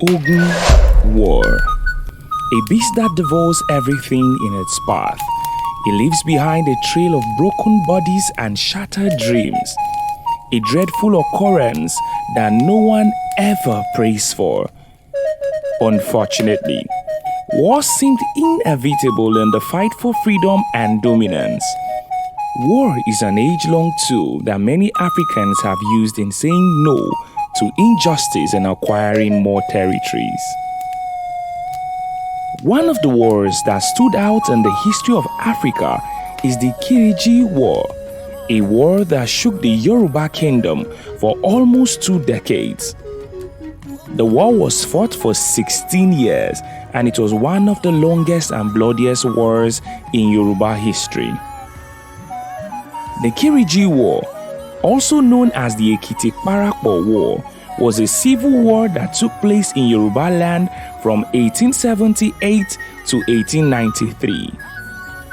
Ogun War. A beast that devours everything in its path. It leaves behind a trail of broken bodies and shattered dreams. A dreadful occurrence that no one ever prays for. Unfortunately, war seemed inevitable in the fight for freedom and dominance. War is an age-long tool that many Africans have used in saying no to injustice and acquiring more territories. One of the wars that stood out in the history of Africa is the Kiriji War, a war that shook the Yoruba Kingdom for almost 2 decades. The war was fought for 16 years, and it was one of the longest and bloodiest wars in Yoruba history. The Kiriji War, also known as the Ekiti-Parapo War, was a civil war that took place in Yoruba land from 1878 to 1893.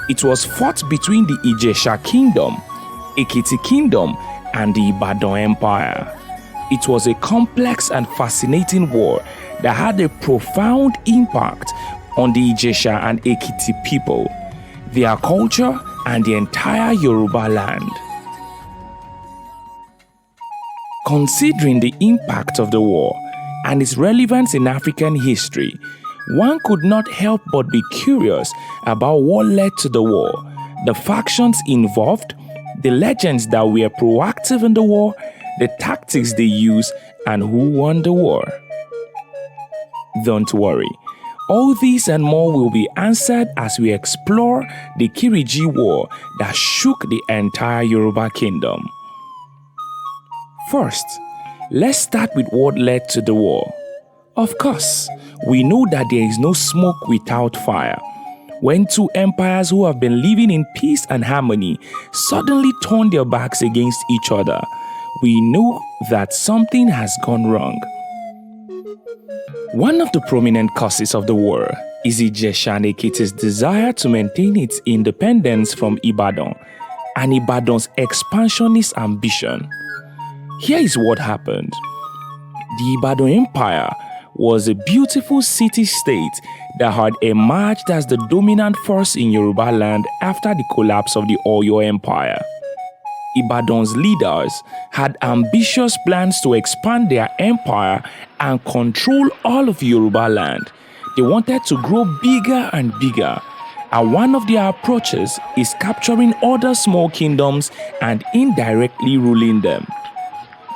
It was fought between the Ijebu Kingdom, Ekiti Kingdom, and the Ibadan Empire. It was a complex and fascinating war that had a profound impact on the Ijesha and Ekiti people, their culture, and the entire Yoruba land. Considering the impact of the war and its relevance in African history, one could not help but be curious about what led to the war, the factions involved, the legends that were proactive in the war, the tactics they used, and who won the war. Don't worry, all these and more will be answered as we explore the Kiriji War that shook the entire Yoruba Kingdom. First, let's start with what led to the war. Of course, we know that there is no smoke without fire. When two empires who have been living in peace and harmony suddenly turn their backs against each other, we know that something has gone wrong. One of the prominent causes of the war is Ijesha and Ekiti's desire to maintain its independence from Ibadan and Ibadan's expansionist ambition. Here is what happened. The Ibadan Empire was a beautiful city-state that had emerged as the dominant force in Yoruba land after the collapse of the Oyo Empire. Ibadan's leaders had ambitious plans to expand their empire and control all of Yoruba land. They wanted to grow bigger and bigger, and one of their approaches is capturing other small kingdoms and indirectly ruling them.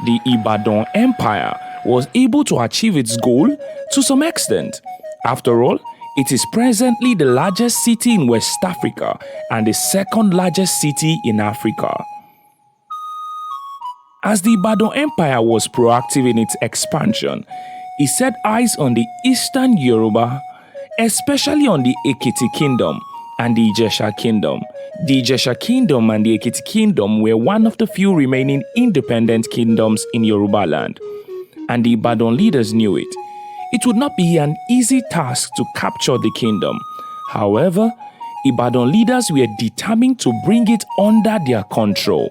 The Ibadan Empire was able to achieve its goal to some extent. After all, it is presently the largest city in West Africa and the second largest city in Africa. As the Ibadan Empire was proactive in its expansion, it set eyes on the Eastern Yoruba, especially on the Ekiti Kingdom and the Ijesha Kingdom. The Ijesha Kingdom and the Ekiti Kingdom were one of the few remaining independent kingdoms in Yoruba land, and the Ibadan leaders knew it. It would not be an easy task to capture the kingdom. However, Ibadan leaders were determined to bring it under their control.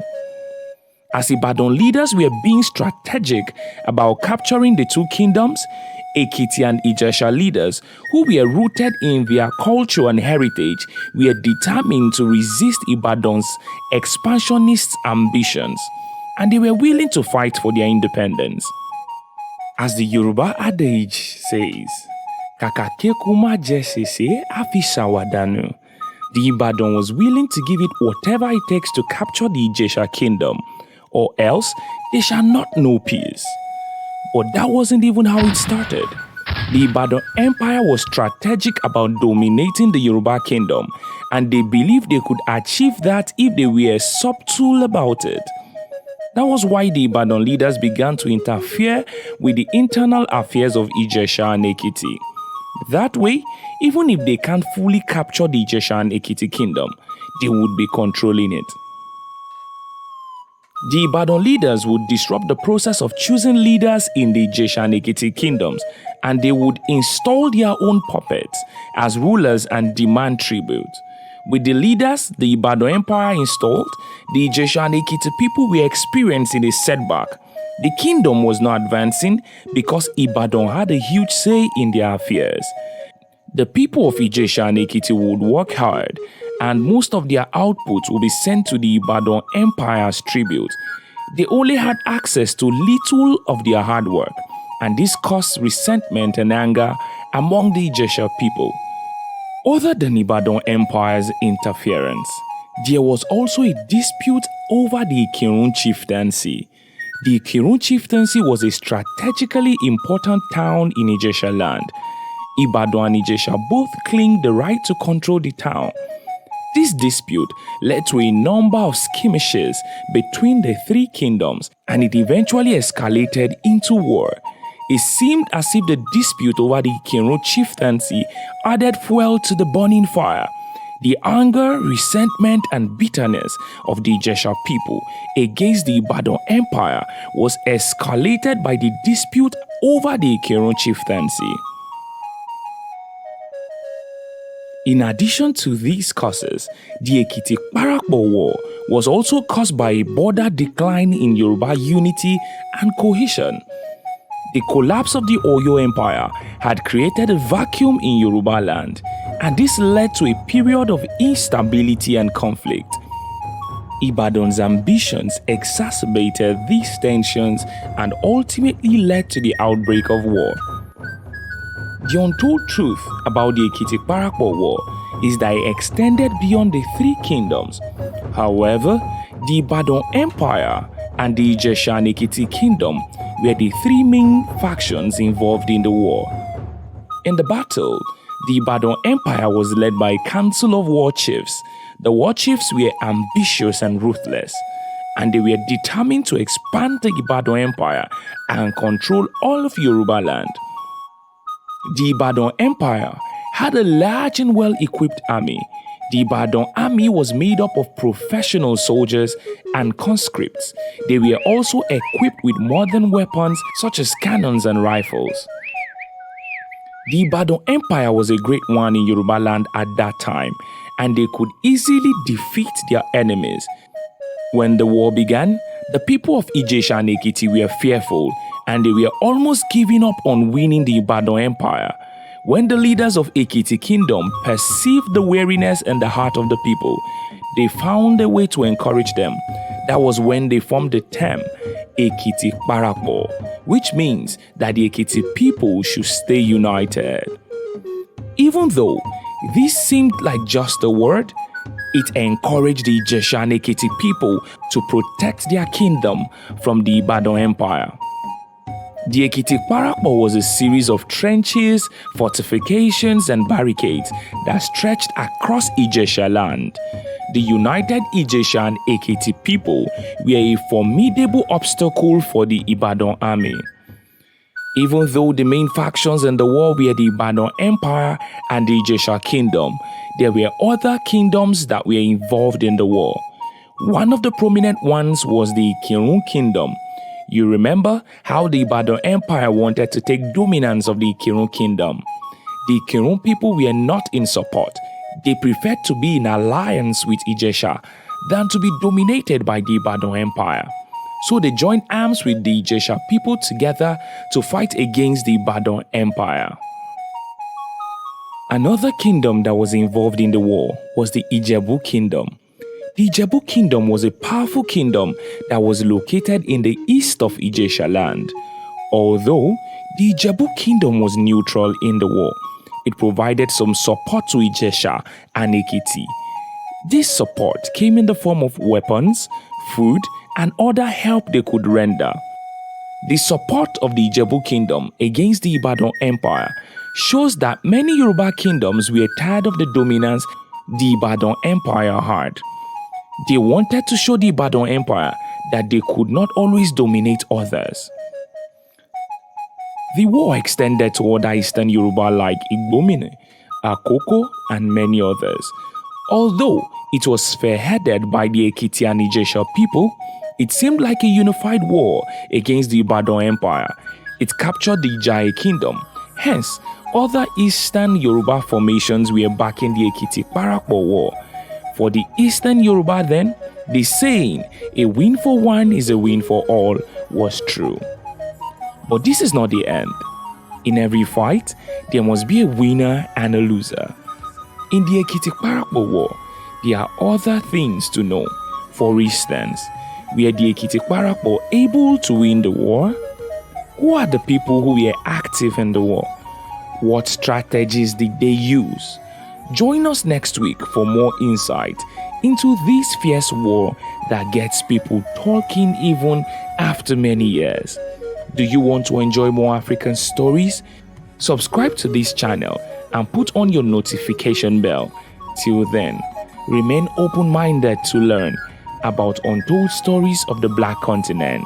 As Ibadan leaders were being strategic about capturing the two kingdoms, Ekiti and Ijesha leaders, who were rooted in their culture and heritage, were determined to resist Ibadan's expansionist ambitions, and they were willing to fight for their independence. As the Yoruba adage says, "Kakakeku ma je sese afi sawadanu." The Ibadan was willing to give it whatever it takes to capture the Ijesha kingdom, or else they shall not know peace. But that wasn't even how it started. The Ibadan Empire was strategic about dominating the Yoruba kingdom, and they believed they could achieve that if they were subtle about it. That was why the Ibadan leaders began to interfere with the internal affairs of Ijesha and Ekiti. That way, even if they can't fully capture the Ijesha and Ekiti kingdom, they would be controlling it. The Ibadan leaders would disrupt the process of choosing leaders in the Ijesha and Ekiti kingdoms, and they would install their own puppets as rulers and demand tribute. With the leaders the Ibadan Empire installed, the Ijesha and Ekiti people were experiencing a setback. The kingdom was not advancing because Ibadan had a huge say in their affairs. The people of Ijesha and Ekiti would work hard, and most of their output would be sent to the Ibadan Empire as tribute. They only had access to little of their hard work, and this caused resentment and anger among the Ijesha people. Other than Ibadan Empire's interference, there was also a dispute over the Ikirun chieftaincy. The Ikirun chieftaincy was a strategically important town in Ijesha land. Ibadan and Ijesha both claimed the right to control the town. This dispute led to a number of skirmishes between the three kingdoms, and it eventually escalated into war. It seemed as if the dispute over the Ikirun chieftaincy added fuel to the burning fire. The anger, resentment, and bitterness of the Ijesha people against the Ibadan Empire was escalated by the dispute over the Ikirun chieftaincy. In addition to these causes, the Ekiti-Parapo War was also caused by a border decline in Yoruba unity and cohesion. The collapse of the Oyo Empire had created a vacuum in Yoruba land, and this led to a period of instability and conflict. Ibadan's ambitions exacerbated these tensions and ultimately led to the outbreak of war. The untold truth about the Ekiti-Parapo War is that it extended beyond the three kingdoms. However, the Ibadan Empire and the Ijesha and Ekiti Kingdom were the three main factions involved in the war. In the battle, the Ibadan Empire was led by a council of war chiefs. The war chiefs were ambitious and ruthless, and they were determined to expand the Ibadan Empire and control all of Yoruba land. The Ibadan Empire had a large and well-equipped army. The Ibadan army was made up of professional soldiers and conscripts. They were also equipped with modern weapons such as cannons and rifles. The Ibadan Empire was a great one in Yoruba land at that time, and they could easily defeat their enemies. When the war began, the people of Ijesha and Ekiti were fearful, and they were almost giving up on winning the Ibadan Empire. When the leaders of Ekiti Kingdom perceived the weariness in the heart of the people, they found a way to encourage them. That was when they formed the term Ekiti-Parapo, which means that the Ekiti people should stay united. Even though this seemed like just a word, it encouraged the Ijesha and Ekiti people to protect their kingdom from the Ibadan Empire. The Ekiti-Parapo was a series of trenches, fortifications, and barricades that stretched across Ijesha land. The united Ijesha and Ekiti people were a formidable obstacle for the Ibadan army. Even though the main factions in the war were the Ibadan Empire and the Ijesha Kingdom, there were other kingdoms that were involved in the war. One of the prominent ones was the Ikirun Kingdom. You remember how the Ibadan Empire wanted to take dominance of the Ikirun Kingdom. The Ikirun people were not in support. They preferred to be in alliance with Ijesha than to be dominated by the Ibadan Empire. So they joined arms with the Ijesha people together to fight against the Ibadan Empire. Another kingdom that was involved in the war was the Ijebu Kingdom. The Ijebu Kingdom was a powerful kingdom that was located in the east of Ijesha land. Although the Ijebu Kingdom was neutral in the war, it provided some support to Ijesha and Ekiti. This support came in the form of weapons, food, and other help they could render. The support of the Ijebu Kingdom against the Ibadan Empire shows that many Yoruba kingdoms were tired of the dominance the Ibadan Empire had. They wanted to show the Ibadan Empire that they could not always dominate others. The war extended to other Eastern Yoruba like Igbomine, Akoko, and many others. Although it was spearheaded by the Ekiti and Ijesha people, it seemed like a unified war against the Ibadan Empire. It captured the Ijaye Kingdom. Hence, other Eastern Yoruba formations were backing the Ekiti-Parapo War. For the Eastern Yoruba then, The saying, a win for one is a win for all, was true. But this is not the end. In every fight, there must be a winner and a loser. In the Ekiti-Parapo War, there are other things to know. For instance, were the Ekiti-Parapo able to win the war? Who are the people who were active in the war? What strategies did they use? Join us next week for more insight into this fierce war that gets people talking even after many years. Do you want to enjoy more African stories? Subscribe to this channel and put on your notification bell. Till then, remain open-minded to learn about untold stories of the Black continent.